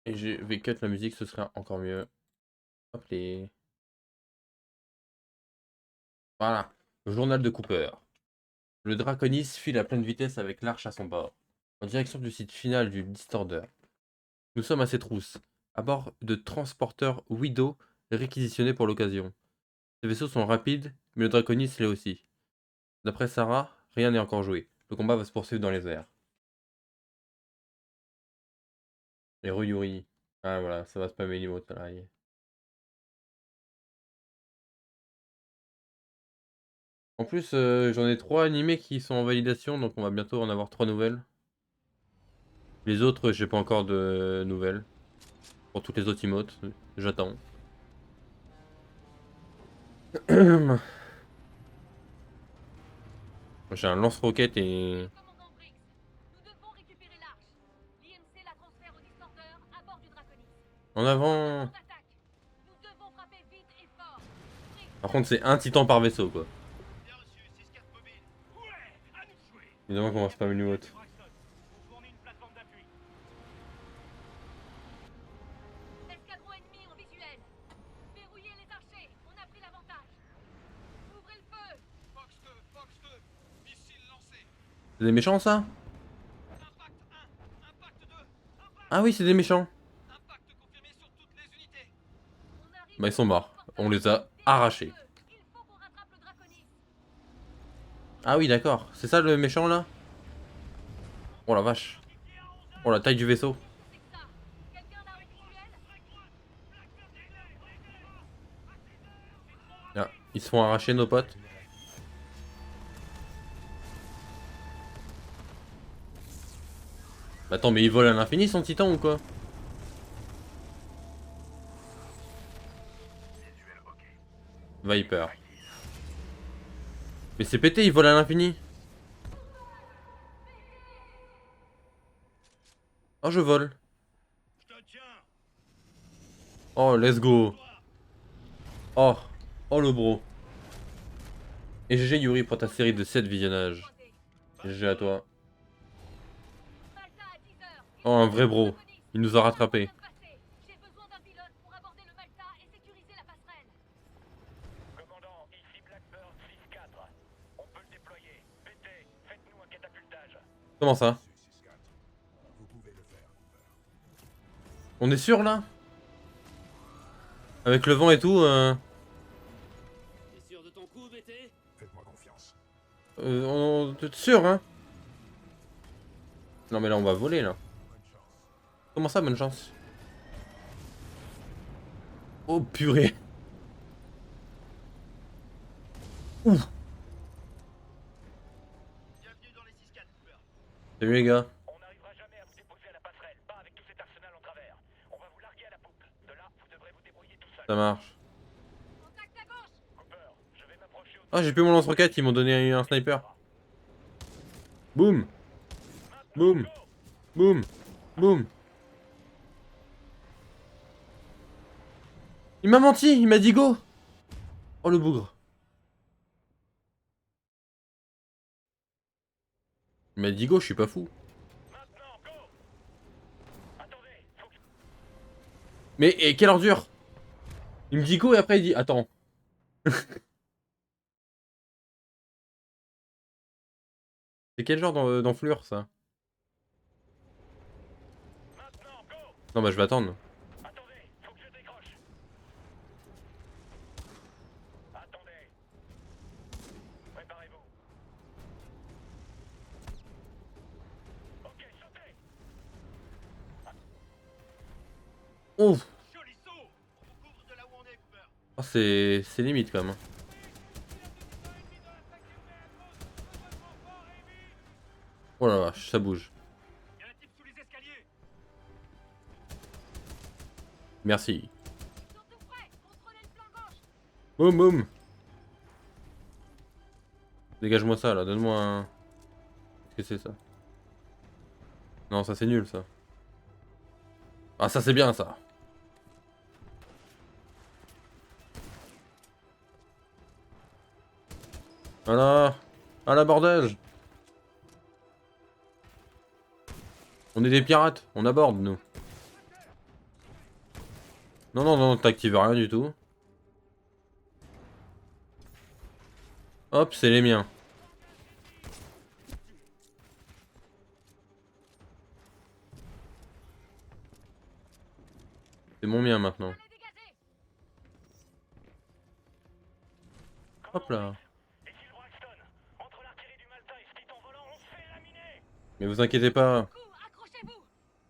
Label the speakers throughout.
Speaker 1: Et je vais cut la musique, ce serait encore mieux. Hop les. Voilà. Le journal de Cooper. Le Draconis file à pleine vitesse avec l'arche à son bord, en direction du site final du Distorder. Nous sommes à ses trousses, à bord de transporteurs Widow réquisitionnés pour l'occasion. Ces vaisseaux sont rapides, mais le Draconis l'est aussi. D'après Sarah, rien n'est encore joué. Le combat va se poursuivre dans les airs. Les Yuri. Ah voilà, ça va spammer l'emote là. En plus, j'en ai 3 animés qui sont en validation, donc on va bientôt en avoir 3 nouvelles. Les autres, j'ai pas encore de nouvelles. Pour toutes les autres emotes, j'attends. J'ai un lance-roquette et...
Speaker 2: Commandant Briggs, nous devons récupérer l'arche. L'IMC la transfère au Distorder à bord du Draconis.
Speaker 1: En avant.
Speaker 2: Attaque. Nous devons frapper vite et fort. Briggs,
Speaker 1: Par contre, c'est un titan par vaisseau, quoi.
Speaker 3: Bien reçu, 6-4 mobile. Ouais, à nous de jouer.
Speaker 1: Évidemment qu'on va spammer une haute.
Speaker 3: Braxton, vous fournit une plateforme d'appui.
Speaker 2: escadron ennemi en visuel. Verrouillez les archers, on a pris l'avantage. Ouvrez le feu.
Speaker 3: Fox 2, Fox 2, missile lancé.
Speaker 1: C'est des méchants, ça?
Speaker 3: Impact 1, impact 2, impact.
Speaker 1: Ah oui, c'est des méchants.
Speaker 3: Impact confirmé sur toutes les unités.
Speaker 2: On arrive
Speaker 1: Bah, ils sont morts. On les a
Speaker 2: Déclenche
Speaker 1: arrachés.
Speaker 2: le feu. Il faut qu'on rattrape le Draconis.
Speaker 1: Ah oui, d'accord. C'est ça le méchant, là? Oh la vache. Oh la taille du vaisseau.
Speaker 2: C'est que ça. Quelqu'un l'a en visuel.
Speaker 1: Ah, ils se font arracher, nos potes. Bah, attends, mais il vole à l'infini, son titan, ou quoi? Viper. Mais c'est pété, il vole à l'infini. Oh, je vole.
Speaker 3: Je te tiens.
Speaker 1: Oh, let's go. Oh, oh le bro. Et GG Yuri pour ta série de 7 visionnages. GG à toi.
Speaker 2: Malta à 10 heures.
Speaker 1: Oh, un vrai bro. Il nous a rattrapés.
Speaker 2: J'ai besoin d'un pilote pour aborder le Malta et sécuriser la passerelle.
Speaker 3: Commandant, ici Blackbird 6-4. On peut le déployer. PT, faites-nous un catapultage.
Speaker 1: Comment ça? On est sûr là? Avec le vent et tout,
Speaker 4: T'es sûr de ton coup, BT?
Speaker 5: Faites-moi confiance.
Speaker 1: on est sûr, hein? Non mais là on va voler là. Comment ça, bonne chance? Oh purée. Ouh.
Speaker 3: Bienvenue dans les 6-4, Cooper.
Speaker 1: Salut les gars.
Speaker 3: On n'arrivera jamais à vous déposer à la passerelle, pas avec tout cet arsenal en travers. On va vous larguer à la poupe. De là, vous devrez vous débrouiller tout seul.
Speaker 1: Ça marche.
Speaker 2: Contact à gauche.
Speaker 3: Cooper, je vais m'approcher au...
Speaker 1: Ah, j'ai plus mon lance-roquette, ils m'ont donné un sniper. Boum. Boum. Boum. Boum. Il m'a menti, il m'a dit go. Oh le bougre. Il m'a dit go, je suis pas fou.
Speaker 3: Maintenant, go. Attendez, faut que...
Speaker 1: Mais et quelle ordure. Il me dit go et après il dit attends. C'est quel genre d'enflure ça?
Speaker 3: Maintenant, go.
Speaker 1: Non bah je vais attendre.
Speaker 3: Attendez, faut que je décroche. Attendez. Préparez-vous. Ok, sautez.
Speaker 1: Ouf.
Speaker 3: Joli saut. On vous couvre de là où on est, Cooper.
Speaker 1: Oh, c'est limite quand même. Hein. Oh la vache, ça bouge.
Speaker 3: Il y a un type sous les escaliers.
Speaker 1: Merci.
Speaker 2: Ils sont tout prêts. Contrôlez le flanc gauche.
Speaker 1: Boum boum. Dégage-moi ça là, donne-moi un... Qu'est-ce que c'est ça? Non, ça c'est nul ça. Ah ça c'est bien ça. Voilà. À l'abordage. On est des pirates, on aborde nous. Non, non, non, t'actives rien du tout. Hop, c'est les miens. C'est mon mien maintenant.
Speaker 2: On est dégagé.
Speaker 1: Hop là.
Speaker 3: Ici le Braxton. Entre l'artillerie du Malta et ce piton volant, on se fait laminer.
Speaker 1: Mais vous inquiétez pas.
Speaker 2: Coup, accrochez-vous.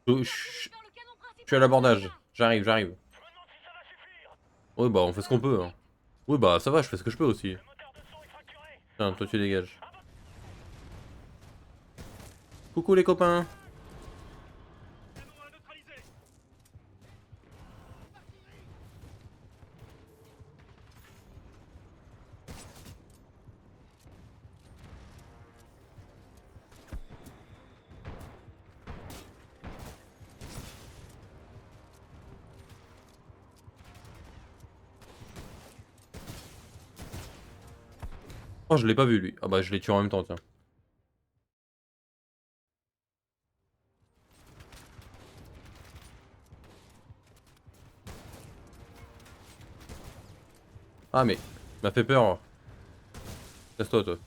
Speaker 1: Je,
Speaker 2: Vous
Speaker 1: je-
Speaker 2: dans le canon principal.
Speaker 1: je suis à l'abordage. J'arrive, j'arrive.
Speaker 3: Je me demande si ça va suffire.
Speaker 1: Oui, bah, on fait ce qu'on peut. Hein. Oui, bah, ça va, je fais ce que je peux aussi.
Speaker 3: Le moteur de son est fracturé.
Speaker 1: Tiens, toi, tu dégages. Coucou les copains.
Speaker 3: Canon à neutraliser.
Speaker 1: Oh, je l'ai pas vu lui. Ah bah, je l'ai tué en même temps, tiens. Ah, mais. Il m'a fait peur. Laisse-toi, toi.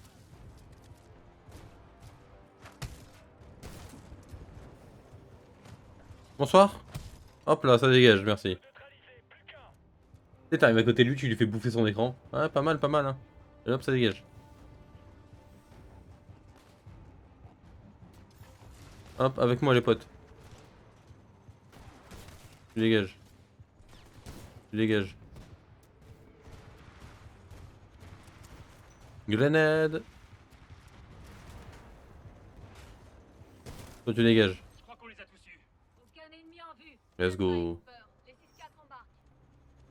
Speaker 1: Bonsoir. Hop là, ça dégage, merci.
Speaker 3: Neutralisé. Plus qu'un.
Speaker 1: Tu sais, t'arrives à côté de lui, tu lui fais bouffer son écran. Ah, pas mal, hein. Et hop, ça dégage. Hop, avec moi les potes. Tu dégages. Tu dégages. Grenade. Toi, tu dégages.
Speaker 3: Je crois qu'on les a tous eus.
Speaker 2: Aucun ennemi en vue.
Speaker 1: Let's go.
Speaker 2: Les 6-4 embarquent.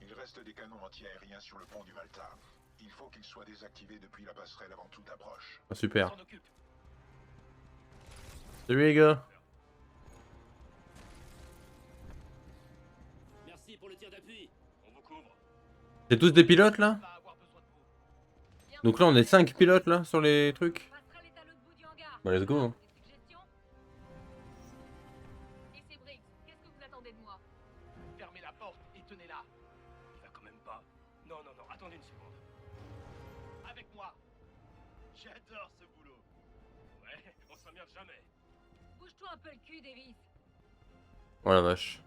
Speaker 5: Il reste des canons antiaériens sur le pont du Malta. Il faut qu'ils soient désactivés depuis la passerelle avant toute approche.
Speaker 1: Ah, super.
Speaker 3: On s'en occupe.
Speaker 1: Salut les gars.
Speaker 4: Merci pour le tir d'appui.
Speaker 3: On vous couvre.
Speaker 1: C'est tous des pilotes là?
Speaker 3: On va avoir besoin de vous.
Speaker 2: Bien
Speaker 1: Donc là, on est 5 pilotes là sur les trucs.
Speaker 2: Passerelle est à l'autre bout du hangar.
Speaker 1: Bah, let's go. Hein.
Speaker 2: Des suggestions? Ici Briggs, qu'est-ce que vous attendez de moi?
Speaker 3: Fermez la porte et tenez-la. Il va quand même pas. Non, non, non, attendez une seconde. Avec moi. J'adore ce boulot. Ouais, on s'emmerde jamais.
Speaker 2: Bouge-toi un peu le cul, Davis.
Speaker 1: Oh la vache.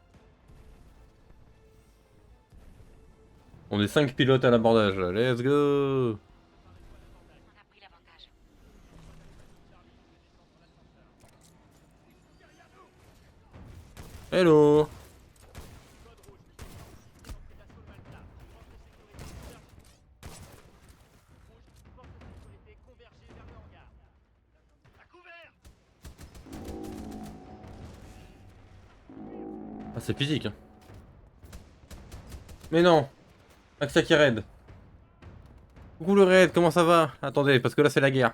Speaker 1: On est 5 pilotes à l'abordage. Let's go.
Speaker 2: On a pris l'avantage.
Speaker 1: Hello.
Speaker 3: À couvert.
Speaker 1: Ah, c'est physique. Hein. Mais non. Axia qui raid. Coucou le raid, comment ça va? Attendez, parce que là c'est la guerre.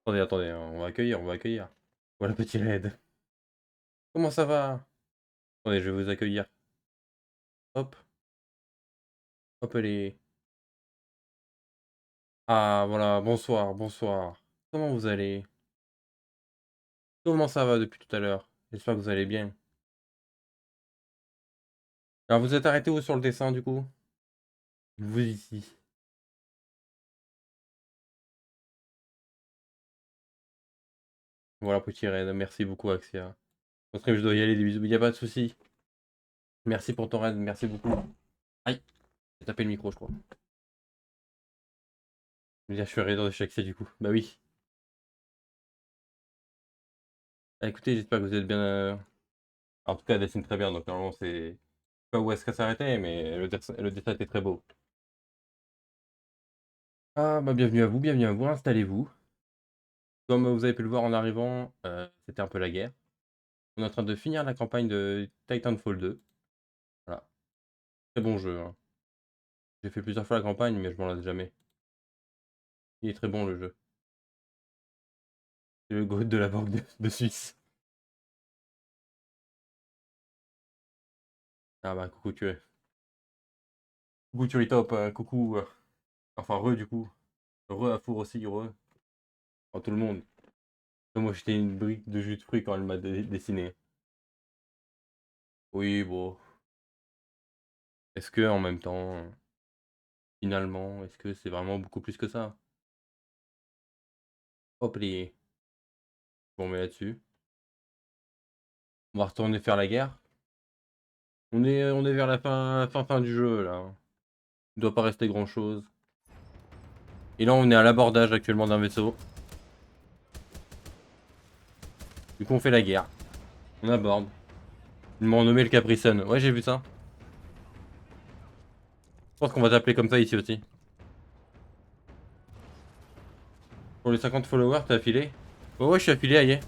Speaker 1: Attendez, hein, on va accueillir, on va accueillir. Voilà petit raid. Comment ça va? Attendez, je vais vous accueillir. Hop. Hop, allez. Ah, voilà, bonsoir, bonsoir. Comment vous allez? Comment ça va depuis tout à l'heure? J'espère que vous allez bien. Alors, vous êtes arrêté où sur le dessin, du coup? Vous ici. Voilà, petit raid. Merci beaucoup, Axia. Au stream, je dois y aller, des bisous. Il n'y a pas de souci. Merci pour ton raid, merci beaucoup. Aïe, j'ai tapé le micro, je crois. Bien, je suis raid de chez Axia, du coup. Bah oui. Ah, écoutez, j'espère que vous êtes bien. En tout cas, elle dessine très bien, donc normalement, c'est. Je sais pas où est-ce qu'elle s'arrêtait, mais le dessin était très beau. Ah, bah bienvenue à vous, installez-vous. Comme vous avez pu le voir en arrivant, c'était un peu la guerre. On est en train de finir la campagne de Titanfall 2. Voilà. Très bon jeu. Hein. J'ai fait plusieurs fois la campagne, mais je m'en lasse jamais. Il est très bon le jeu. C'est le GOAT de la banque de Suisse. Ah bah coucou tu es. Coucou tu es top, coucou. Enfin du coup. À four aussi, Oh, tout le monde. Moi j'étais une brique de jus de fruits quand elle m'a dessiné. Oui, bon. Est-ce que en même temps, finalement, est-ce que c'est vraiment beaucoup plus que ça? Hop les, on met là-dessus. On va retourner faire la guerre. On est vers la fin du jeu là. Il doit pas rester grand chose. Et là on est à l'abordage actuellement d'un vaisseau. Du coup on fait la guerre. On aborde. Ils m'ont nommé le Capricon. Ouais j'ai vu ça. Je pense qu'on va t'appeler comme ça ici aussi. Pour les 50 followers t'es affilé? Ouais ouais je suis affilé aïe.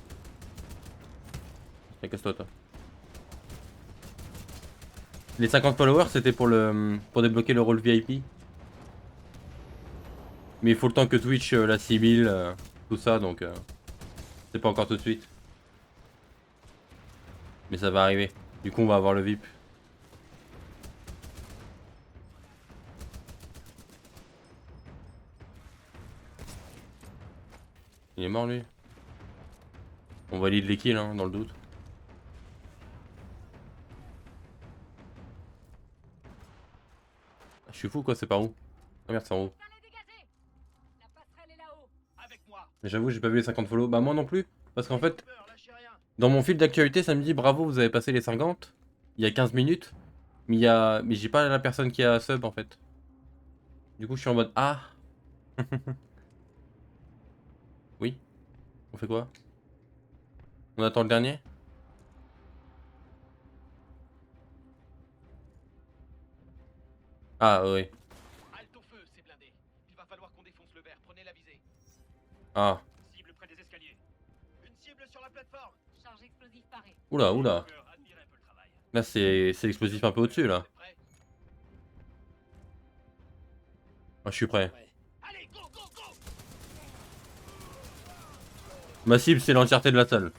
Speaker 1: Casse-toi toi. Les 50 followers c'était pour débloquer le rôle VIP. Mais il faut le temps que Twitch la 6000, tout ça donc c'est pas encore tout de suite. Mais ça va arriver. Du coup on va avoir le VIP. Il est mort lui. On valide les kills hein, dans le doute. Je suis fou quoi, c'est par où? Ah merde c'est en haut.
Speaker 2: Putain, les dégager. La passerelle est là-haut.
Speaker 3: Avec moi.
Speaker 1: Mais j'avoue j'ai pas vu les 50 follow. Bah moi non plus. Parce qu'en fait,
Speaker 3: Cooper, lâchez rien.
Speaker 1: dans mon fil d'actualité ça me dit bravo vous avez passé les 50. Il y a 15 minutes. Mais j'ai pas la personne qui a sub en fait. Du coup je suis en mode ah. Oui. On fait quoi? On attend le dernier? Ah oui.
Speaker 3: Halte au feu, c'est blindé. Il va falloir qu'on défonce le verre. Prenez la visée.
Speaker 1: Ah.
Speaker 3: Cible près des escaliers. Une cible sur la plateforme.
Speaker 2: Charge explosif paré.
Speaker 1: Oula oula.
Speaker 3: Cooper, admirez un peu le travail.
Speaker 1: Là c'est l'explosif un peu au-dessus là.
Speaker 3: Vous êtes prêts?
Speaker 1: Ah, je suis prêt.
Speaker 4: Ouais.
Speaker 3: Allez, go, go, go.
Speaker 1: Ma cible c'est l'entièreté de la salle.
Speaker 3: Ok.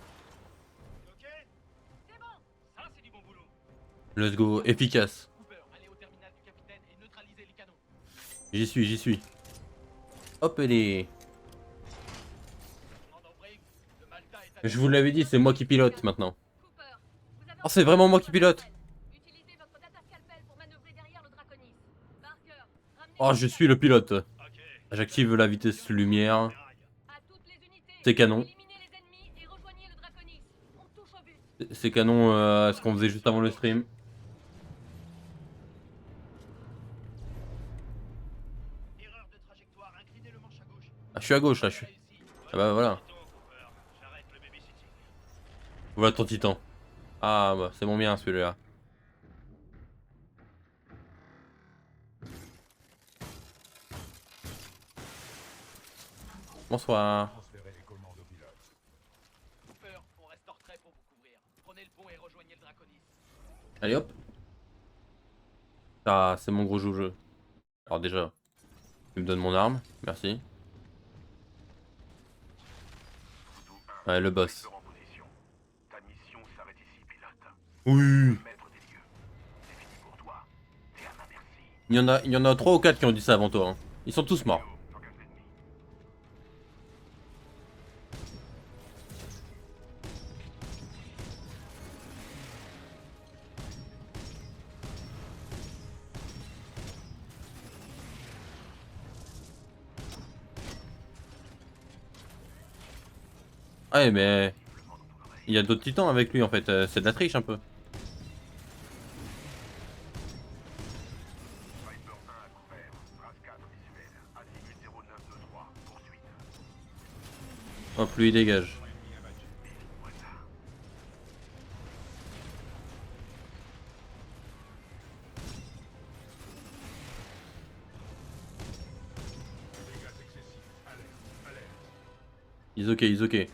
Speaker 2: C'est bon.
Speaker 3: Ça, c'est du bon boulot.
Speaker 1: Let's go, efficace.
Speaker 3: Cooper, allez au terminal du capitaine et neutralisez les canons.
Speaker 1: J'y suis, j'y suis. Hop les.
Speaker 3: Commande en brique. Le Malta est à
Speaker 1: Je vous l'avais dit, c'est moi qui pilote maintenant.
Speaker 2: Cooper, vous avez
Speaker 1: Oh, c'est vraiment moi qui pilote.
Speaker 2: utilisez votre data scalpel pour manœuvrer derrière le Draconis. Parker, ramenez
Speaker 1: Oh, je suis le pilote.
Speaker 3: Ok.
Speaker 1: J'active la vitesse lumière.
Speaker 3: Ferraille.
Speaker 2: à toutes les unités.
Speaker 1: C'est canon.
Speaker 2: Éliminez les ennemis et rejoignez le Draconis. On touche au but.
Speaker 1: C'est canon à ce qu'on faisait juste avant le stream.
Speaker 3: Erreur de trajectoire. Inclinez le manche à gauche.
Speaker 1: Ah, je suis à gauche là, je suis. Ah bah voilà.
Speaker 3: J'arrête le babysitting.
Speaker 1: Voilà ton titan. Ah bah c'est mon bien celui-là. Bonsoir.
Speaker 5: Transférer les commandes au pilote.
Speaker 3: Cooper, on reste hors trait pour vous couvrir. Prenez le pont et rejoignez le Draconis.
Speaker 1: Allez hop. Ah c'est mon gros jeu. Alors déjà, tu me donnes mon arme, merci. Ouais le boss.
Speaker 5: En position. Ta mission s'arrête ici, pilote.
Speaker 1: Oui.
Speaker 5: Maître des lieux. C'est fini pour toi. T'es un merci.
Speaker 1: Il y en a 3 ou 4 qui ont dit ça avant toi. Hein. Ils sont tous morts.
Speaker 5: Tant qu'un ennemi.
Speaker 1: Ouais mais il y a d'autres titans avec lui en fait. C'est de la triche un peu.
Speaker 5: Viper 1 à couvert. Trace 4 visuel. Azimut 0923. Poursuite.
Speaker 1: Hop lui il dégage. Ils ok, ils ok.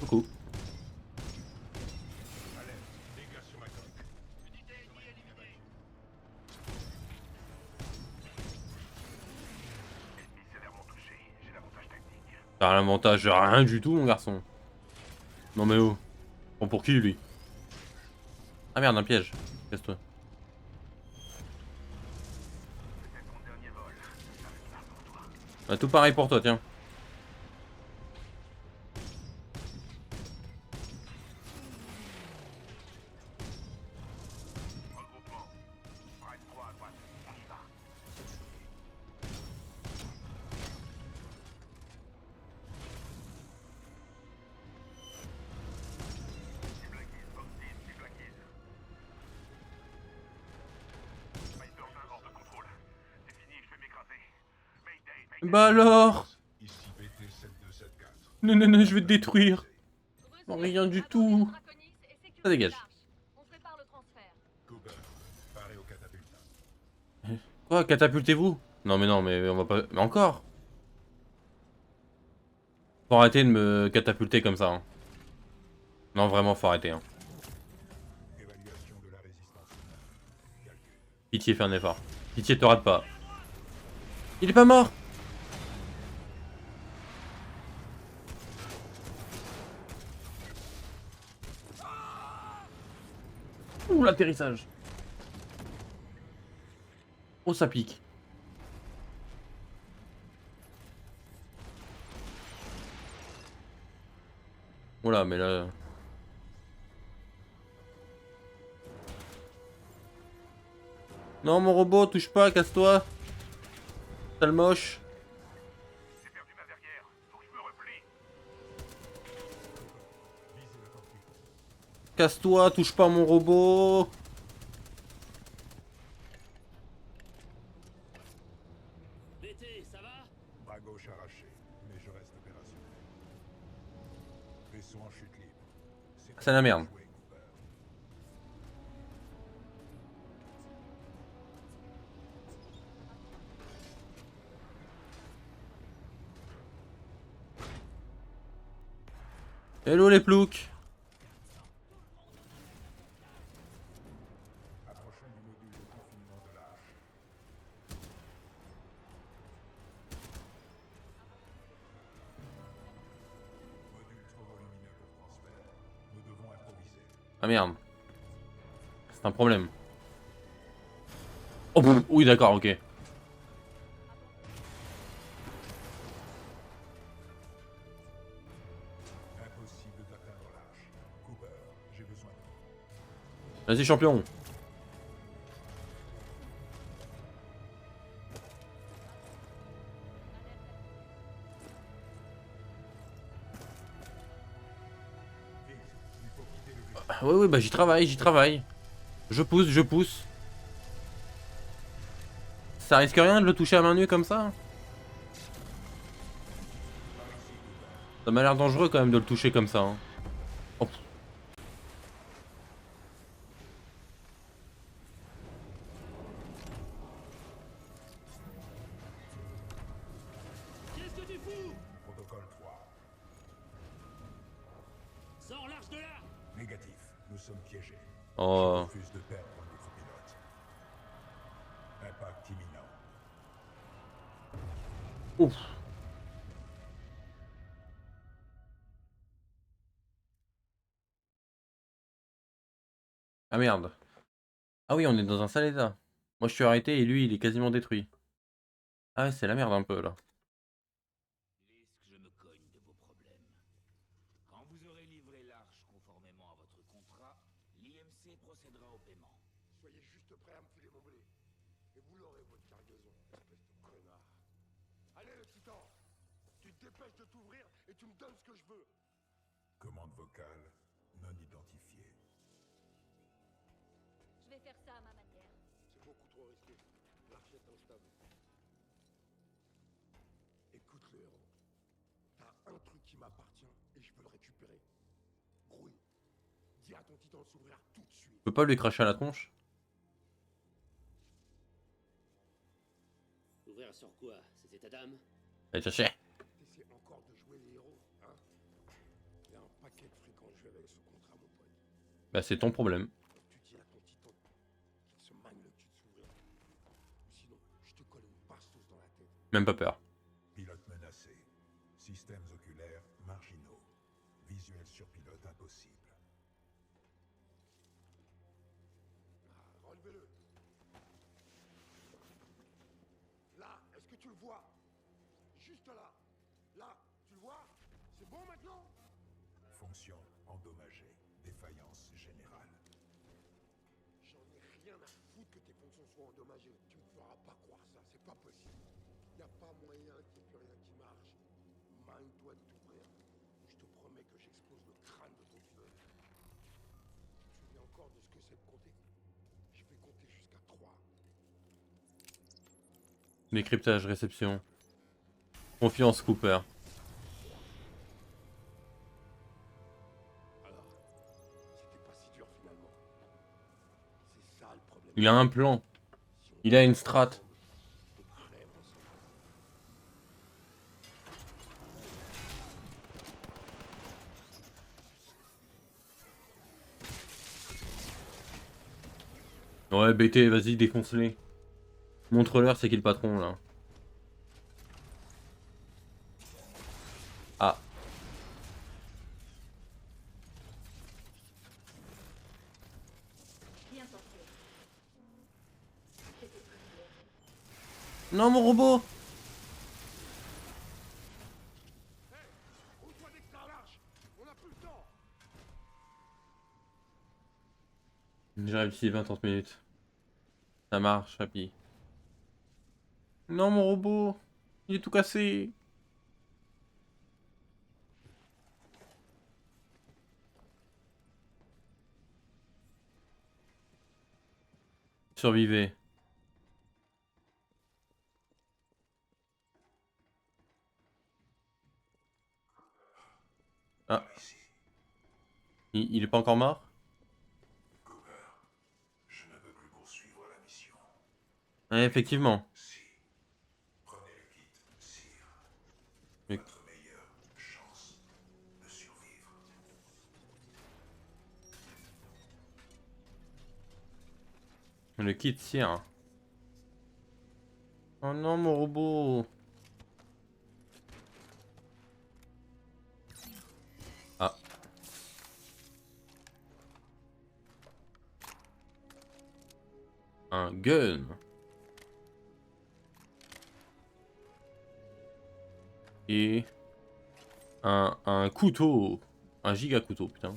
Speaker 1: Coucou.
Speaker 5: Dégâts sur ma coque.
Speaker 3: Unité ennemie éliminée.
Speaker 5: Ennemi sévèrement touché. J'ai l'avantage tactique.
Speaker 1: T'as l'avantage rien du tout mon garçon. Non mais oh. Prends pour qui lui? Ah merde un piège. Casse-toi.
Speaker 5: C'était ton dernier vol. Ça reste là pour toi.
Speaker 1: Bah, tout pareil pour toi tiens. Bah alors?
Speaker 5: Ici BT 7274.
Speaker 1: Non, non, non, je vais te détruire.
Speaker 2: Reçu.
Speaker 1: Non, rien du
Speaker 2: Abordez
Speaker 1: tout.
Speaker 2: le Draconis et sécurisez
Speaker 1: Ça dégage.
Speaker 2: l'arche. On prépare le transfert.
Speaker 5: Cooper, paré au catapulte.
Speaker 1: Quoi, catapultez-vous? Non, mais on va pas... Mais encore? Faut arrêter de me catapulter comme ça. Hein. Non, vraiment, faut arrêter. Hein.
Speaker 5: Évaluation de la résistance humaine. Calcul.
Speaker 1: Pitié, fais un effort. Pitié, te rate pas. Il est pas mort! Ouh, l'atterrissage. Oh, ça pique. Oula, mais là... Non, mon robot, touche pas, casse-toi. Sale moche.
Speaker 5: J'ai perdu ma verrière. Faut que je me replie. Visez le cockpit.
Speaker 1: Casse-toi, touche pas à mon robot.
Speaker 4: BT, ça va?
Speaker 5: Bras gauche arraché, mais je reste opérationnel. Vaisseau en chute libre.
Speaker 1: C'est la merde.
Speaker 5: Joué, Cooper.
Speaker 1: Hello les ploucs.
Speaker 5: Approchons du module de confinement de l'arche. Module trop volumineux pour transfert. Nous devons improviser.
Speaker 1: Ah merde. C'est un problème. Oh, boum. Oui, d'accord, ok.
Speaker 5: Impossible d'atteindre l'arche. Cooper, j'ai besoin de vous.
Speaker 1: Vas-y, champion.
Speaker 5: Vite, il faut quitter le vaisseau.
Speaker 1: Ah, oui, bah j'y travaille, j'y travaille. Je pousse, je pousse. Ça risque rien de le toucher à main nue comme ça? Ça m'a l'air dangereux quand même de le toucher comme ça. Hein. Oh.
Speaker 4: Qu'est-ce que tu fous?
Speaker 5: Protocole 3.
Speaker 4: Sors l'arche de là!
Speaker 5: Négatif, nous sommes piégés.
Speaker 1: Oh.
Speaker 5: Je refuse de perdre notre pilote. Impact imminent.
Speaker 1: Ouf. Ah merde. Ah oui, on est dans un sale état. Moi je suis arrêté et lui il est quasiment détruit. Ah ouais, c'est la merde un peu là.
Speaker 4: Risque, je me cogne de vos problèmes. Quand vous aurez livré l'arche conformément à votre contrat, l'IMC procédera au paiement.
Speaker 6: Soyez juste prêt à me filer mon blé. Et vous l'aurez, votre cargaison, espèce de connard. Allez, le titan! Tu te dépêches de t'ouvrir et tu me donnes ce que je veux.
Speaker 5: Commande vocale non identifiée.
Speaker 2: Je vais faire ça à ma manière.
Speaker 6: C'est beaucoup trop risqué. L'arche est instable. Écoute le héros. T'as un truc qui m'appartient et je peux le récupérer. Grouille. Dis à ton titan de s'ouvrir tout de suite.
Speaker 1: Je peux pas lui cracher à la tronche?
Speaker 4: Ouvrir sur quoi? C'était ta dame?
Speaker 1: Allez, chercher.
Speaker 6: T'essaies encore de jouer les héros, hein? Il y a un paquet de fric en jeu avec ce contrat, mon pote.
Speaker 1: Bah c'est ton problème.
Speaker 6: Tu dis à ton titan qu'il se magne le cul de s'ouvrir. Ou sinon, je te colle une bastos dans la tête.
Speaker 1: Même pas peur.
Speaker 5: Pilote menacé. Systèmes oculaires marginaux. Visuel sur pilote impossible.
Speaker 6: Ah, relevez-le. Là, est-ce que tu le vois? Juste là. Là, tu le vois? C'est bon maintenant?
Speaker 5: Fonction endommagée. Défaillance générale.
Speaker 6: J'en ai rien à foutre que tes fonctions soient endommagées. Tu me feras pas croire ça, c'est pas possible. Y a pas moyen qu'il n'y ait plus rien qui marche. Magne-toi de t'ouvrir. Je te promets que j'explose le crâne de ton pilote. Tu te souviens encore de ce que c'est de compter? Je vais compter jusqu'à 3.
Speaker 1: Décryptage, réception. Confiance, Cooper.
Speaker 6: Alors, c'était pas si dur finalement. C'est ça le problème.
Speaker 1: Il a un plan.
Speaker 6: Si on
Speaker 1: Il a une
Speaker 6: est
Speaker 1: strat.
Speaker 6: ensemble, on crève ensemble.
Speaker 1: Ouais, BT, vas-y, défonce-les. Montre-leur c'est qui le patron, là. Ah.
Speaker 2: Bien tenté. C'était prévu.
Speaker 1: Non, mon robot!
Speaker 6: Roule-toi dès que t'as large. On a plus le temps.
Speaker 1: J'ai réussi 20-30 minutes. Ça marche, Happy. Non, mon robot! Il est tout cassé! Survivez. Ah. Il est pas encore mort?
Speaker 5: Je ne peux plus poursuivre la mission.
Speaker 1: Ouais, effectivement.
Speaker 5: Si. Prenez le kit, sire.
Speaker 1: Le,
Speaker 5: Votre meilleure chance de survivre.
Speaker 1: le kit tire. Oh non, mon robot! Ah. Un gun. Et un couteau. Un giga couteau, putain.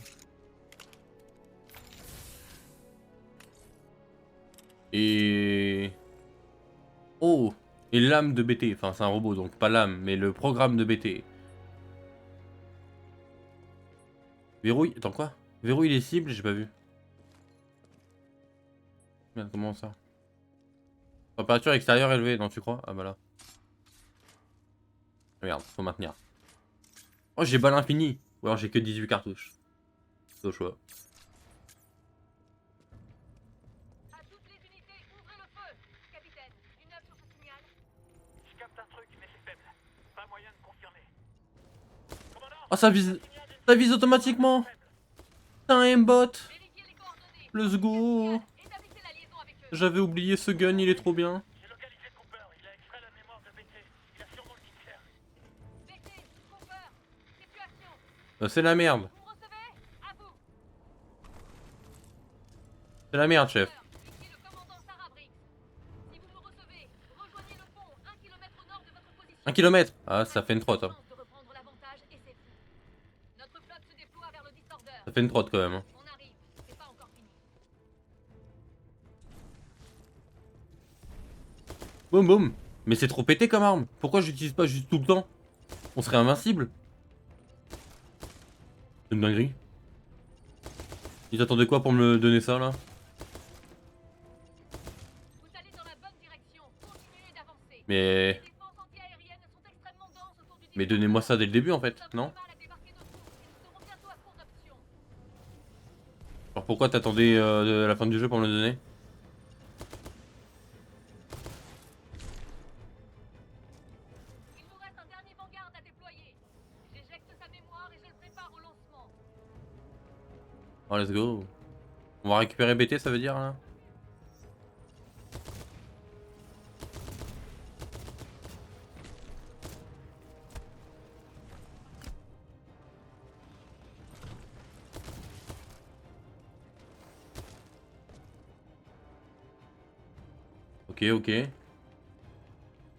Speaker 1: Et... Oh! Et l'âme de BT. Enfin, c'est un robot, donc pas l'âme, mais le programme de BT. Verrouille... Attends, quoi? Verrouille les cibles, j'ai pas vu. Merde, comment ça? Température extérieure élevée, non, tu crois? Ah bah là. Merde, faut maintenir. Oh, j'ai balle infinie. Ou alors j'ai que 18 cartouches. C'est au choix.
Speaker 2: À toutes les unités, ouvrez le feu. Capitaine, une œuvre sur ce signal.
Speaker 3: Je capte un truc, mais c'est faible. Pas moyen de confirmer. Commandant,
Speaker 1: Oh, ça vise automatiquement. C'est un aimbot.
Speaker 2: Vérifiez les coordonnées.
Speaker 1: Let's go.
Speaker 2: Établissez la liaison avec eux.
Speaker 1: J'avais oublié ce gun, il est trop bien.
Speaker 3: j'ai localisé Cooper. Il a extrait la mémoire de BT. Il a sûrement le mixeur.
Speaker 2: BT, Cooper, situation.
Speaker 1: C'est la merde.
Speaker 2: Vous me recevez? À vous.
Speaker 1: C'est la merde, chef.
Speaker 2: Ici le commandant Sarah Briggs. Si vous me recevez, rejoignez le pont 1 km au nord de votre position.
Speaker 1: 1 kilomètre. Ah, ça fait une trotte. Hein.
Speaker 2: De reprendre l'avantage et c'est tout. Notre flotte se déploie vers le Distorder.
Speaker 1: Ça fait une trotte quand même. Hein.
Speaker 2: On arrive, c'est pas encore fini.
Speaker 1: Boum boum. Mais c'est trop pété comme arme. Pourquoi j'utilise pas juste tout le temps? On serait invincible. C'est une dinguerie. Ils attendaient quoi pour me donner ça là?
Speaker 2: Vous allez dans la bonne direction, continuez d'avancer.
Speaker 1: Mais...
Speaker 2: Les défenses antiaériennes sont extrêmement denses autour du
Speaker 1: Mais
Speaker 2: Distorder.
Speaker 1: donnez-moi ça dès le début en fait,
Speaker 2: Nous
Speaker 1: non?
Speaker 2: avons du mal à débarquer nos troupes et nous serons bientôt à court d'options.
Speaker 1: Alors pourquoi t'attendais la fin du jeu pour me le donner?
Speaker 2: Il nous reste un dernier vanguard à déployer. J'éjecte sa mémoire et je le prépare au lancement.
Speaker 1: Oh let's go. On va récupérer BT ça veut dire là? Ok, ok.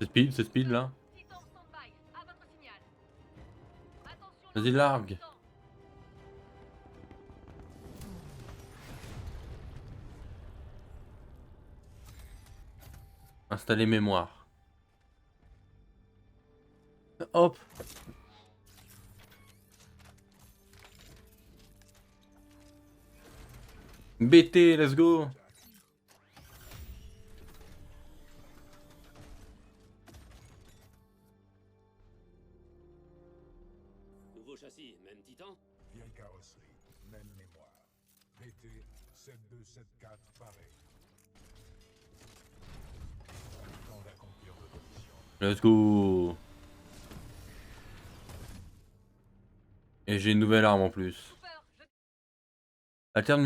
Speaker 1: C'est speed là.
Speaker 2: Titan stand-by, à votre signal. Attention.
Speaker 1: Vas-y, largue.
Speaker 2: Titan.
Speaker 1: Installer mémoire. Hop. BT, let's go.
Speaker 7: Nouveau châssis, même Titan?
Speaker 8: Vieille carrosserie, même mémoire. PT 7274 pareil. Temps d'accomplir votre mission.
Speaker 1: Let's go. Et j'ai une nouvelle arme en plus.
Speaker 2: Cooper, je...
Speaker 1: Alterne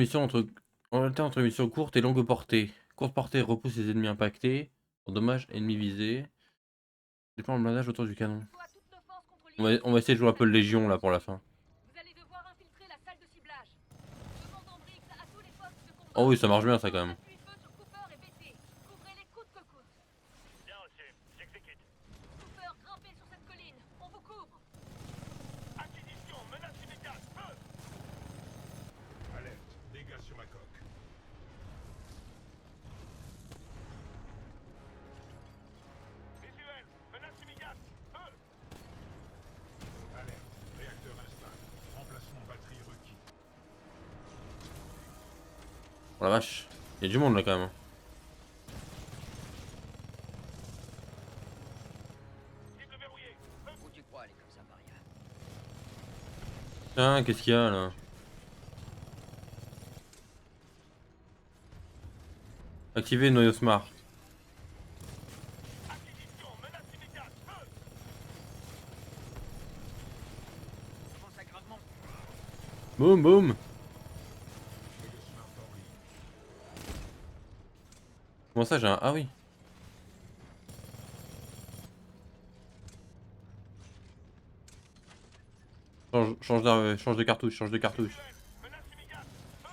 Speaker 1: entre mission courte et longue portée. Courte portée repousse les ennemis impactés. Dommage ennemis visés. Dépend le blindage autour du canon.
Speaker 2: déploie toutes nos forces contre
Speaker 1: On va essayer de jouer un peu le Légion là pour la fin.
Speaker 2: Vous allez devoir infiltrer la salle de ciblage. Demandons Briggs à tous les postes de combat.
Speaker 1: Oh oui, ça marche bien ça quand même.
Speaker 2: Appui feu sur Cooper et BT. Couvrez-les coûte que coûte.
Speaker 3: Bien reçu, j'exécute.
Speaker 2: Cooper, grimpez sur cette colline. On vous couvre.
Speaker 3: Acquisition, menace immédiate, feu!
Speaker 8: Alerte, dégâts sur ma coque.
Speaker 3: Visuel, menace immédiate, feu!
Speaker 8: Alerte, réacteur instable. Remplacement batterie requis.
Speaker 1: Oh la vache. Il y a du monde là quand même.
Speaker 3: Cible verrouillée, feu!
Speaker 7: Où tu crois aller comme ça, Maria?
Speaker 1: Tiens, qu'est-ce qu'il y a là? Activer noyau smart.
Speaker 3: Acquisition, menace immédiate, feu!
Speaker 7: Je pense à gravement.
Speaker 1: Boum boum.
Speaker 8: Noyau smart en ligne.
Speaker 1: Comment ça j'ai un... Ah oui. Change de cartouche, change de cartouche.
Speaker 3: Visuel, menace immédiate, feu!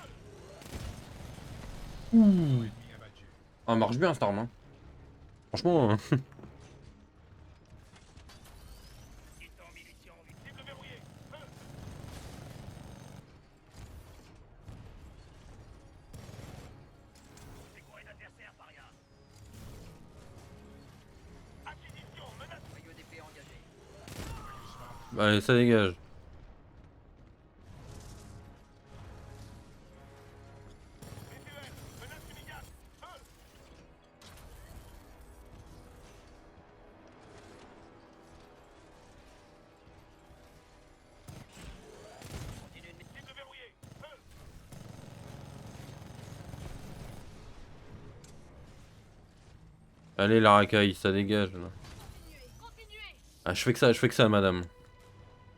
Speaker 8: Ennemi abattu.
Speaker 1: Ah, marche bien cette arme. Hein. Franchement.
Speaker 3: Kit en munitions, cible verrouillée, feu! Décoré d'adversaire, paria. Acquisition, menace
Speaker 7: Noyau d'épée engagé.
Speaker 1: Bah, allez, ça dégage.
Speaker 3: visuel, menace immédiate, feu!
Speaker 7: Continue de...
Speaker 3: Cible verrouillée, feu!
Speaker 1: Allez, la racaille, ça dégage là.
Speaker 2: Continuez, continuez.
Speaker 1: Ah, je fais que ça, madame.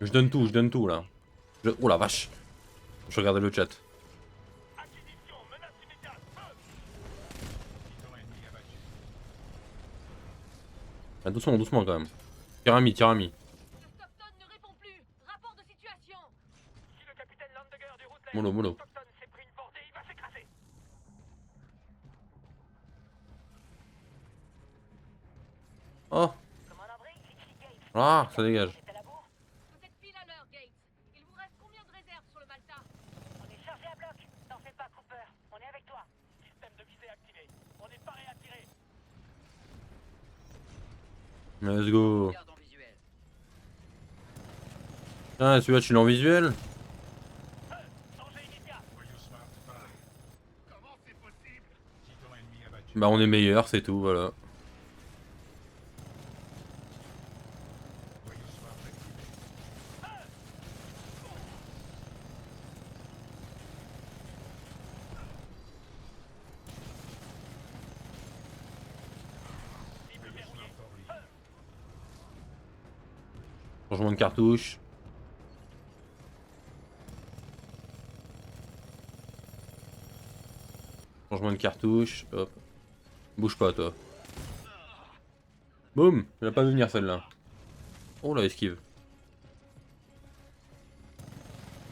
Speaker 1: Je donne tout là. Oh la vache. Je regardais le chat.
Speaker 3: Acquisition, menace immédiate, feu!
Speaker 8: Titan ennemi abattu.
Speaker 1: Ah, doucement, doucement quand même. Tirami, tirami.
Speaker 2: Le Stockton ne répond plus. Rapport de situation.
Speaker 3: Si le capitaine Landeger du route
Speaker 1: Mollo, mollo.
Speaker 3: Stockton s'est pris une bordée, il va s'écraser.
Speaker 1: Oh. Ah, ça dégage.
Speaker 2: Vous êtes pile à l'heure, Gates. Il vous reste combien de réserves sur le Malta?
Speaker 9: On est chargé à bloc. T'en fais pas, Cooper. On est avec toi.
Speaker 3: Système de visée activé. On est paré à tirer.
Speaker 1: Let's go.
Speaker 7: Regarde en visuel.
Speaker 1: Ah, celui-là, tu l'as en visuel?
Speaker 3: Danger immédiat.
Speaker 8: Noyau smart pareil.
Speaker 3: Comment c'est possible?
Speaker 8: Titan ennemi abattu.
Speaker 1: Bah, on est meilleur, c'est tout, voilà.
Speaker 8: Noyau smart activé.
Speaker 3: Cible
Speaker 8: Noyau
Speaker 3: verrouillée.
Speaker 8: smart en ligne.
Speaker 1: Changement de cartouche. Changement de cartouche. Hop. Bouge pas, toi. Boum. Il a pas vu venir celle-là. Oh la esquive.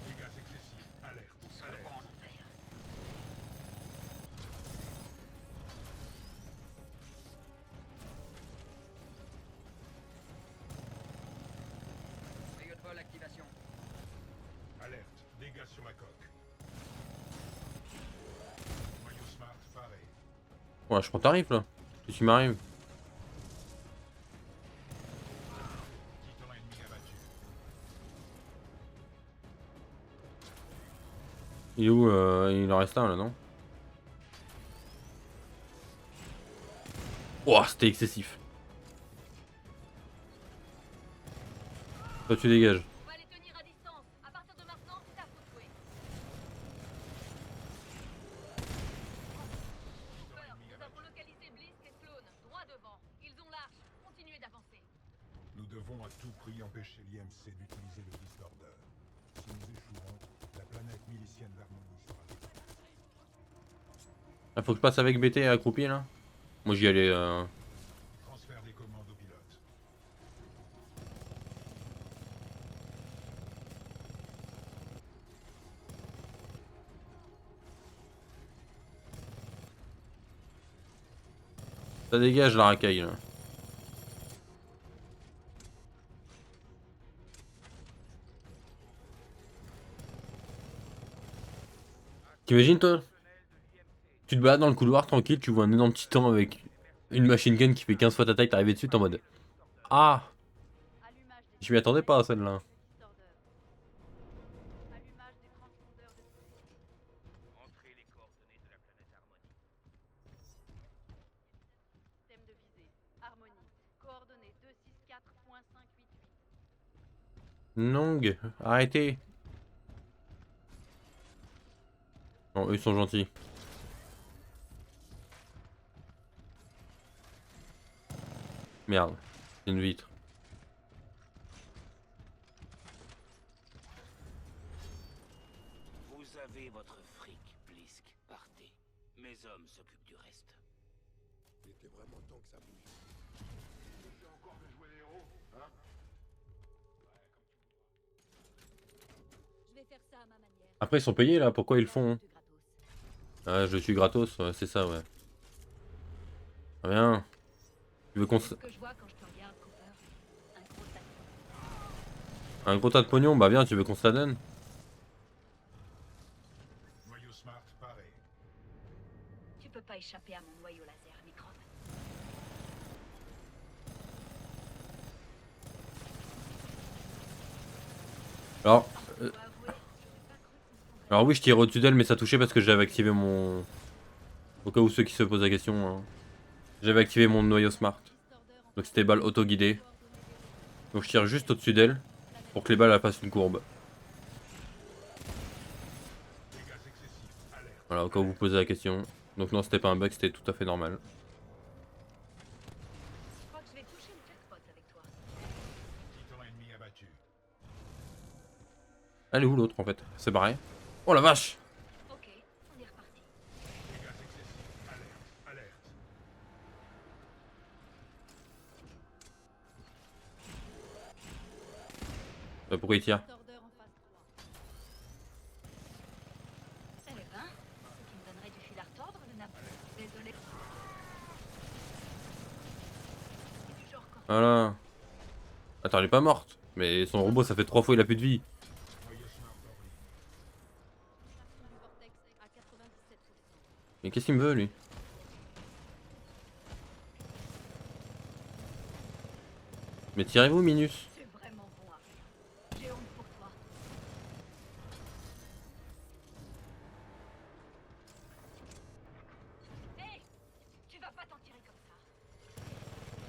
Speaker 8: Dégâts excessifs. Alerte. Alerte.
Speaker 7: Noyau de vol activation.
Speaker 8: Alerte. Dégâts sur ma coque. Noyau smart pareil.
Speaker 1: Ouais, je prends tarif là. Qu'est-ce qui m'arrive?
Speaker 8: Titan ennemi abattu.
Speaker 1: Il est où il en reste un là, non? Ouah, c'était excessif. Toi, tu dégages.
Speaker 2: On va les tenir à distance.
Speaker 8: devons à tout prix empêcher l'IMC d'utiliser le Distorder. Si nous échouons, la planète milicienne d'Harmonie sera détruite.
Speaker 1: Ah, faut que je passe avec BT accroupi là. Moi j'y allais.
Speaker 8: Transfert des commandes au pilote.
Speaker 1: Ça dégage la racaille là. T'imagines toi? Tu te balades dans le couloir tranquille, tu vois un énorme titan avec une machine gun qui fait 15 fois ta taille, t'arrives dessus, t'es en mode ah!
Speaker 2: Allumage des
Speaker 1: Je m'y attendais pas à celle-là.
Speaker 2: Distorder. Allumage des transpondeurs de
Speaker 3: Entrez les coordonnées de la planète Harmonie.
Speaker 2: système de visée. Harmonie. Coordonnées 264.588.
Speaker 1: Nong, arrêtez. Non, eux ils sont gentils. Merde, c'est une vitre.
Speaker 4: Vous avez votre fric, Blisk. Partez. Mes hommes s'occupent du reste.
Speaker 6: Il était vraiment temps que ça bouge.
Speaker 5: J'ai encore de jouer les héros, hein?
Speaker 2: Je vais faire ça à ma manière.
Speaker 1: Après ils sont payés là, pourquoi ils le font?
Speaker 2: De gratos.
Speaker 1: Ah, je suis gratos, ouais, c'est ça, ouais. Rien. Tu veux qu'on
Speaker 2: Ce que je vois quand je te regarde, Cooper, un gros tas de
Speaker 1: un gros tas de pognon? Bah viens, tu veux qu'on se la donne?
Speaker 8: Noyau Smart paré.
Speaker 2: Tu peux pas échapper à mon noyau laser, microbe.
Speaker 1: Alors,
Speaker 2: Je dois avouer, j'aurais pas cru qu'on se
Speaker 1: alors oui, je tire au-dessus d'elle, mais ça touchait parce que j'avais activé mon... Au cas où ceux qui se posent la question, hein. J'avais activé mon noyau smart. Donc c'était balle auto-guidée. Donc je tire juste au-dessus d'elle pour que les balles elles fassent une courbe.
Speaker 8: Dégâts excessifs. Alerte.
Speaker 1: Voilà, au cas où vous posez la question. Donc non, c'était pas un bug, c'était tout à fait normal.
Speaker 2: Je crois que je vais toucher le jackpot avec toi.
Speaker 8: Titan ennemi abattu.
Speaker 1: Elle est où l'autre en fait? C'est barré. Oh la vache!
Speaker 2: Ok, on est reparti.
Speaker 8: Dégâts excessifs. Alerte. Alerte.
Speaker 1: Pourquoi il tire?
Speaker 2: Distorder en phase 3. Eh ben, c'est qui me donnerait du fil à retordre, le nappe. Désolé. C'est du genre quand
Speaker 1: Voilà. Attends, elle est pas morte. Mais son robot, ça fait 3 fois il a plus de vie.
Speaker 8: Noyau Smart en ligne.
Speaker 2: du vortex à 97%.
Speaker 1: Mais qu'est-ce qu'il me veut lui? Mais tirez-vous, Minus?
Speaker 2: C'est vraiment bon à rien. J'ai honte pour toi. Hé, tu vas pas t'en tirer comme ça.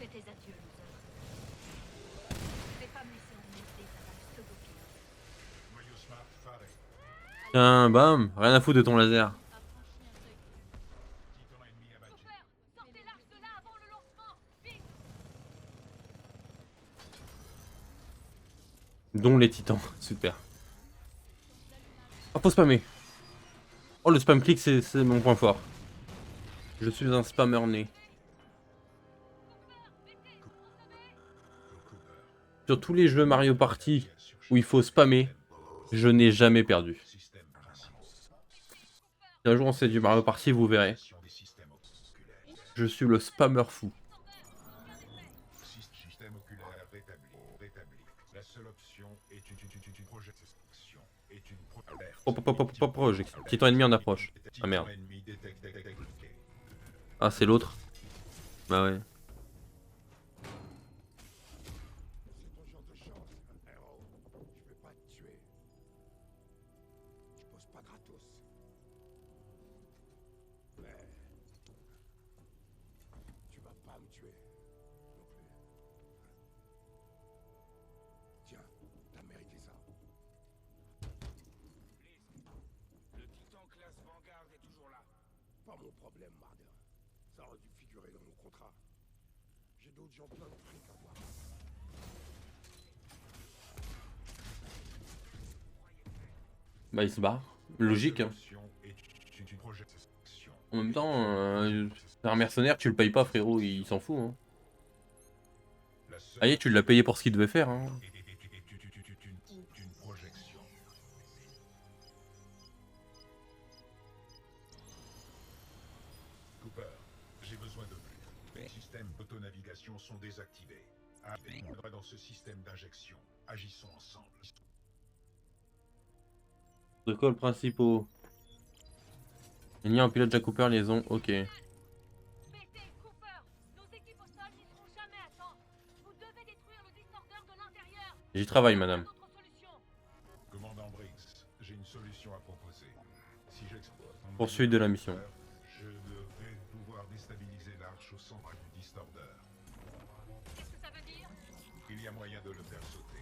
Speaker 2: Fais tes adieux, loser. Je vais pas me laisser emmener par un pseudo-pilote.
Speaker 8: Noyau Smart paré.
Speaker 1: Tiens, bam! Rien à foutre de ton laser.
Speaker 2: A franchi un seuil.
Speaker 8: Titan ennemi abattu.
Speaker 2: Cooper, sortez l'arche de là avant le lancement. Vite.
Speaker 1: Dont les titans. Super. Oh, faut spammer. Oh, le spam click, c'est mon point fort. Je suis un spammer né. Sur tous les jeux Mario Party où il faut spammer, je n'ai jamais perdu.
Speaker 8: Système principal.
Speaker 1: Si un jour on fait du Mario Party, vous verrez.
Speaker 8: Des systèmes oculaires.
Speaker 1: Je suis le spammer fou.
Speaker 8: Système oculaire rétabli. Rétabli. La seule option est une projection. Est une alerte.
Speaker 1: Hop, hop, hop, hop, hop, projection. Titan ennemi en approche. Ah merde.
Speaker 8: Titan ennemi détecté.
Speaker 1: Ah, c'est l'autre. Bah ouais.
Speaker 6: C'est ton genre de chance, un héros. Je vais pas te tuer. Je pose pas gratos. Mais... tu vas pas me tuer. Non plus. Tiens, t'as mérité ça.
Speaker 4: Le Titan classe Vanguard est toujours là.
Speaker 6: Pas mon problème, Marder. Ça aurait dû figurer dans mon contrat. J'ai d'autres gens plein de fric à voir.
Speaker 1: Bah il se barre. Logique,
Speaker 8: La
Speaker 1: hein.
Speaker 8: solution est une projection.
Speaker 1: En même temps, c'est un mercenaire, tu le payes pas frérot, il s'en fout. Hein.
Speaker 8: La seule
Speaker 1: Aïe, tu l'as payé pour ce qu'il devait faire. Hein.
Speaker 8: est une projection. Cooper, j'ai besoin de plus. Les systèmes d'autonavigation sont désactivés. Avec dans ce système d'injection. Agissons ensemble.
Speaker 1: Protocoles principaux. Il y a un pilote Jack Cooper, liaison, ok.
Speaker 2: BT, Cooper, nos équipes au sol n'y seront jamais à temps. Vous devez détruire le Distorder de l'intérieur.
Speaker 1: J'y travaille, madame.
Speaker 2: Pas d'autre solution.
Speaker 8: Commandant Briggs, j'ai une solution à proposer. Si j'exploite
Speaker 1: Poursuite de la mission.
Speaker 8: je devrais pouvoir déstabiliser l'arche au centre du Distorder.
Speaker 2: Qu'est-ce que ça veut dire?
Speaker 8: Il y a moyen de le faire sauter.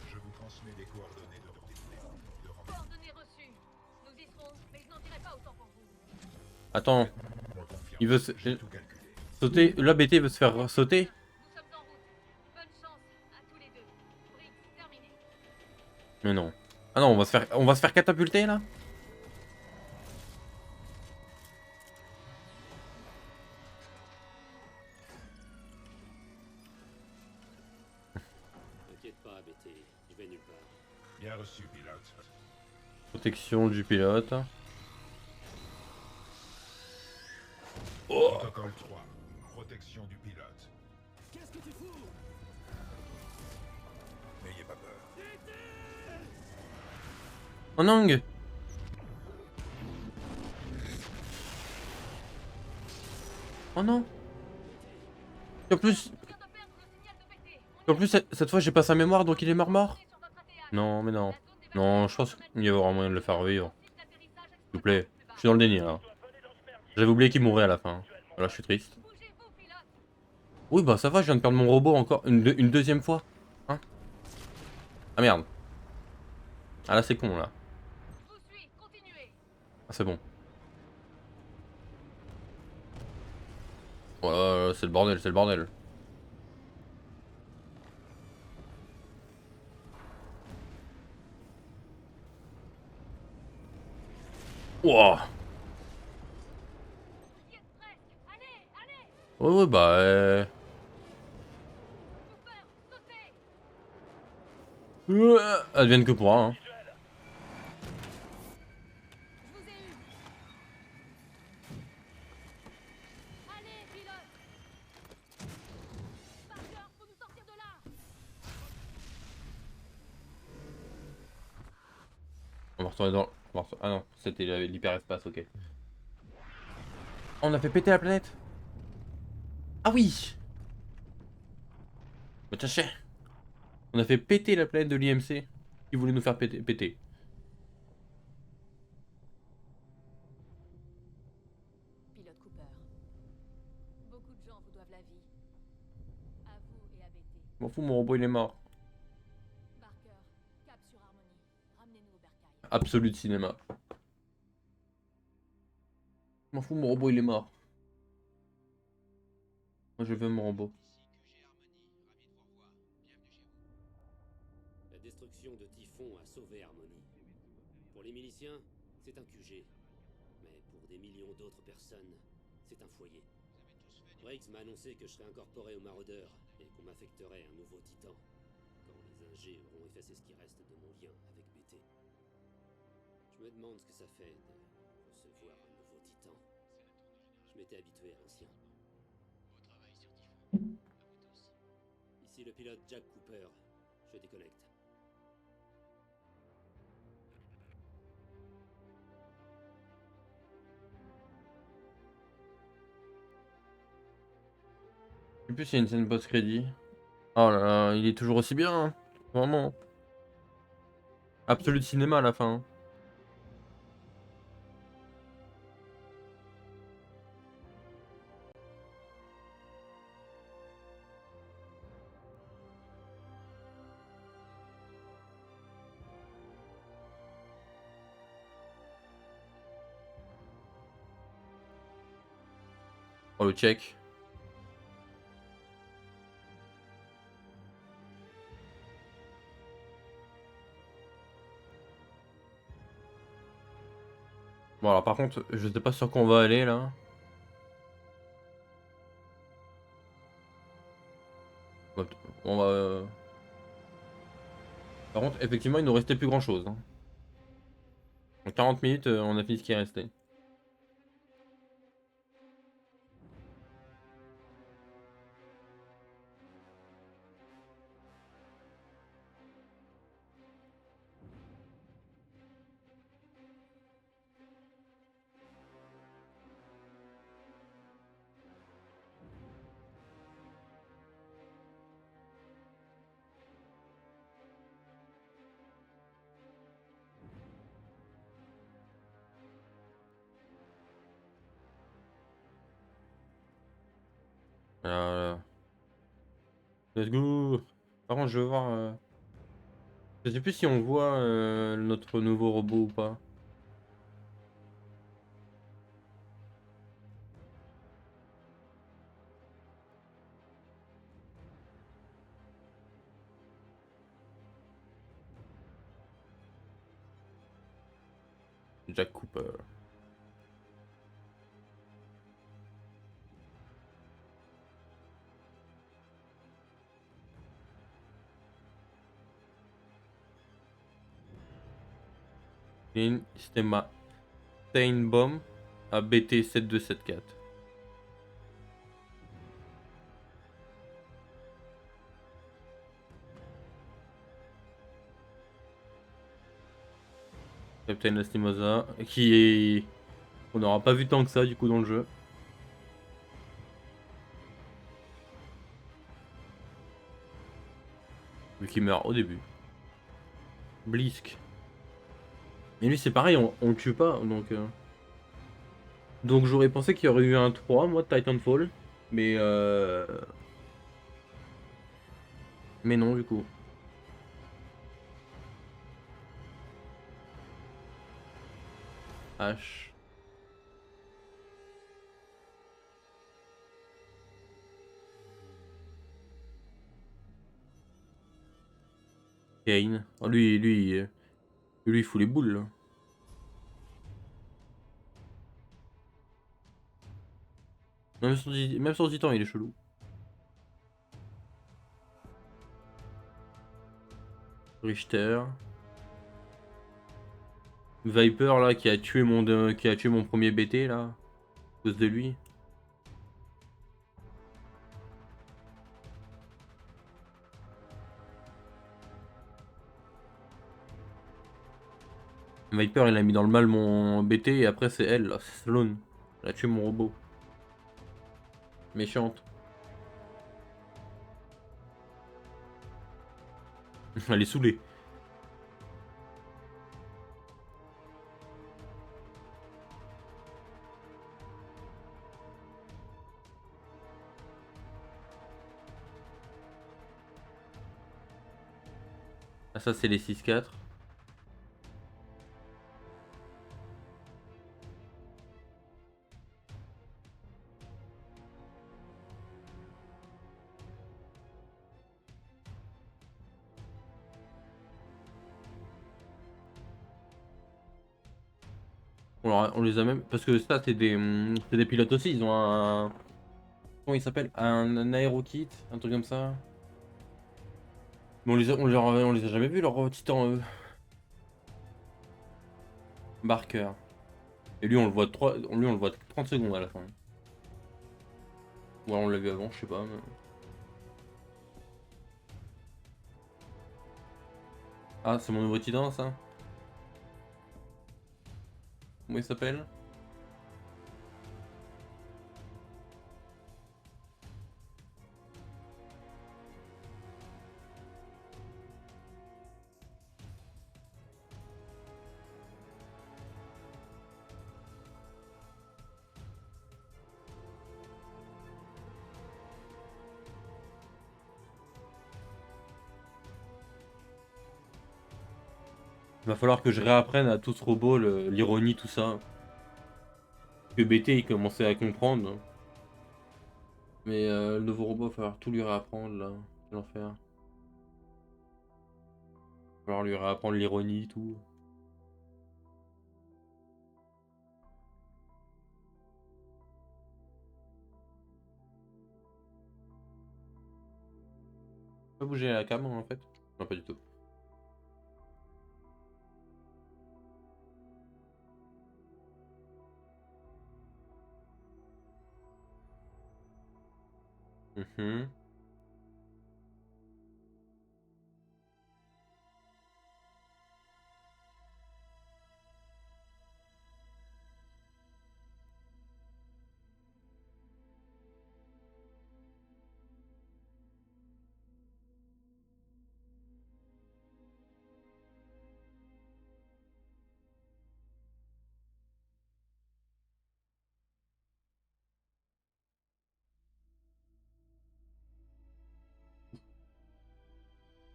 Speaker 8: Je vous transmets des coordonnées de renseignement.
Speaker 2: Coordonnées reçues. Nous y serons, mais je n'en dirai pas autant pour vous.
Speaker 1: Attends, il veut se...
Speaker 8: J'ai tout calculé.
Speaker 1: sauter. Là, BT veut se faire sauter.
Speaker 2: Nous sommes en route. Bonne chance à tous les deux. Briggs, terminé.
Speaker 1: Mais non. Ah non, on va se faire catapulter là.
Speaker 10: T'inquiète pas, BT, je vais nulle part.
Speaker 8: Bien reçu, pilote.
Speaker 1: Protection du pilote.
Speaker 8: Protocole 3. Protection du pilote.
Speaker 10: Qu'est-ce que tu fous?
Speaker 8: N'ayez pas peur.
Speaker 1: Oh non. Oh non. Et en plus,
Speaker 2: On vient de perdre le signal de BT.
Speaker 1: en plus cette fois j'ai pas sa mémoire donc il est mort.
Speaker 2: Sur votre ATH.
Speaker 1: Non mais non.
Speaker 2: La zone d'évacuation
Speaker 1: Non, je pense
Speaker 2: est
Speaker 1: qu'il y a vraiment moyen de le faire revivre.
Speaker 2: site d'atterrissage
Speaker 1: S'il vous plaît.
Speaker 2: exploitable.
Speaker 1: Je suis dans le déni là. J'avais oublié qu'il mourrait à la fin. Voilà, je suis triste.
Speaker 2: Bougez-vous, pilote.
Speaker 1: Oui bah ça va, je viens de perdre mon robot encore une deuxième fois. Hein? Ah merde. Ah là c'est con là.
Speaker 2: Je vous suis, continuez.
Speaker 1: Ah c'est bon. Voilà, c'est le bordel, c'est le bordel. Wouah.
Speaker 2: Y êtes presque. Allez, allez.
Speaker 1: Ouais bah
Speaker 2: Cooper, sautez.
Speaker 1: advienne que pourra hein.
Speaker 2: Je vous ai eu. Allez, pilote. Parker, faut nous sortir de là.
Speaker 1: On va retourner dans... Ah non, c'était l'hyperespace, ok. On a fait péter la planète. Ah oui. Mais tiens, chien. On a fait péter la planète de l'IMC. Qui voulait nous faire péter.
Speaker 2: Pilote Cooper. Beaucoup de gens vous doivent la vie. À vous et à BT.
Speaker 1: Je m'en fous, mon robot il est mort.
Speaker 2: Barker, cap sur Harmony. Ramenez-nous au bercail.
Speaker 1: Absolu de cinéma. Je m'en fous, mon robot il est mort. Moi je veux mon robot.
Speaker 10: La destruction de Typhon a sauvé Harmony. Pour les miliciens, c'est un QG. Mais pour des millions d'autres personnes, c'est un foyer. Briggs m'a annoncé que je serais incorporé aux maraudeurs et qu'on m'affecterait un nouveau titan. Quand les ingés auront effacé ce qui reste de mon lien avec BT. Je me demande ce que ça fait de recevoir un nouveau titan. Je m'étais habitué à l'ancien. Ici le pilote Jack Cooper. Je déconnecte.
Speaker 1: Je sais plus s'il y a une scène post-crédit. Oh là là, il est toujours aussi bien. Hein. Vraiment. Absolu de cinéma à la fin. Oh le check. Bon alors par contre, je sais pas sur quoi on va aller là. On va... Par contre, effectivement, il nous restait plus grand chose. Hein. En 40 minutes, on a fini ce qui est resté. Alors, let's go. Par contre, je veux voir... Je sais plus si on voit notre nouveau robot ou pas. Jack Cooper. Clean Systema Steinbaum à BT7274. Captain Lastimosa, qui est... On n'aura pas vu tant que ça du coup dans le jeu. Vu qu'il meurt au début. Blisk. Mais lui c'est pareil, on le tue pas, donc... Donc j'aurais pensé qu'il y aurait eu un 3, moi, de Titanfall. Mais Mais non, du coup. H. Kane. Oh, lui, il fout les boules, là. Même sur Titan, il est chelou. Richter. Viper, là, qui a tué mon premier BT, là. À cause de lui. Viper, il a mis dans le mal mon BT, et après, c'est elle, là. C'est Sloan. Elle a tué mon robot. Méchante. Elle est saoulée. Ah, ça, c'est les 6-4. On les a même... Parce que ça, c'est des pilotes aussi. Ils ont un... Comment il s'appelle? Un aérokit, un truc comme ça. Mais on les a jamais vus, leurs titans, eux. Barker. Et lui, on le voit 30 secondes à la fin. Ou alors on l'a vu avant, je sais pas. Mais... Ah, c'est mon nouveau titan, ça? Comment il s'appelle? Il va falloir que je réapprenne à tout ce robot, l'ironie, tout ça. Que BT, il commençait à comprendre. Mais le nouveau robot, il va falloir tout lui réapprendre, là. Quel enfer. Il va falloir lui réapprendre l'ironie, tout. Pas bouger la cam en fait? Non, pas du tout. Mhm.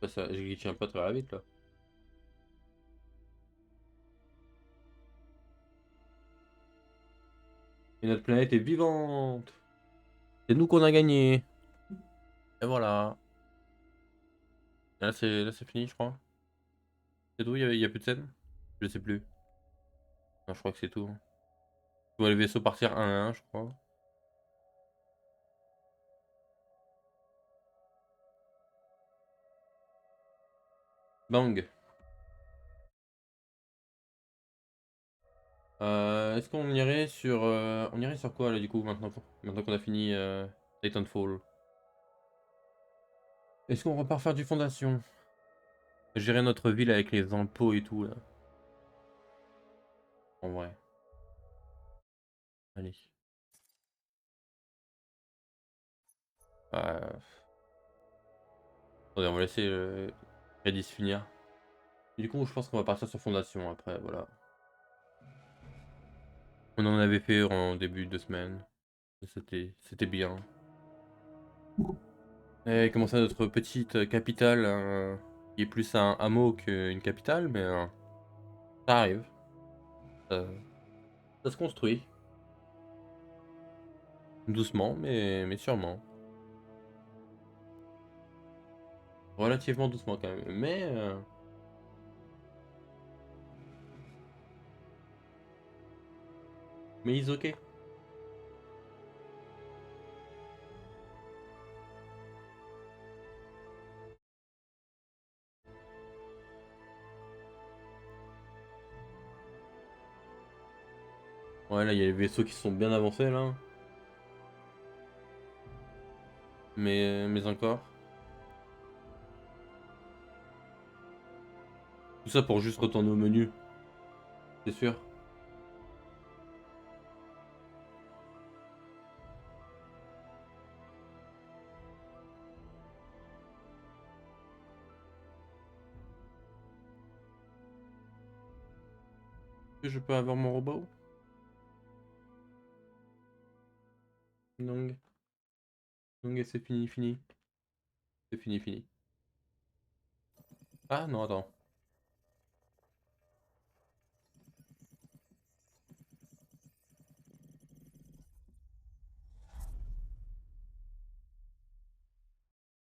Speaker 1: Bah, ça, j'ai glitché un peu très vite là. Et notre planète est vivante. C'est nous qu'on a gagné. Et voilà. Et là c'est fini je crois. C'est tout, y a plus de scène? Je sais plus. Non, je crois que c'est tout. Je vois les vaisseaux partir un à un, je crois. Bang. Est-ce qu'on irait sur... on irait sur quoi là du coup maintenant qu'on a fini Titanfall? Est-ce qu'on repart faire du fondation? Gérer notre ville avec les impôts et tout là. En vrai. Allez. Euh, Attendez, on va laisser Redis finir. Et du coup, je pense qu'on va partir sur fondation après, voilà. On en avait fait en début de semaine. C'était bien. Et comment ça, notre petite capitale, qui est plus un hameau qu'une capitale, mais ça arrive. Ça, ça se construit. Doucement, mais sûrement. Relativement doucement quand même. Mais ils ok. Ouais, là, il y a les vaisseaux qui sont bien avancés, là. Mais encore. Tout ça pour juste retourner au menu. C'est sûr. Que je peux avoir mon robot? Non. Non, c'est fini, fini. C'est fini, fini. Ah non, attends.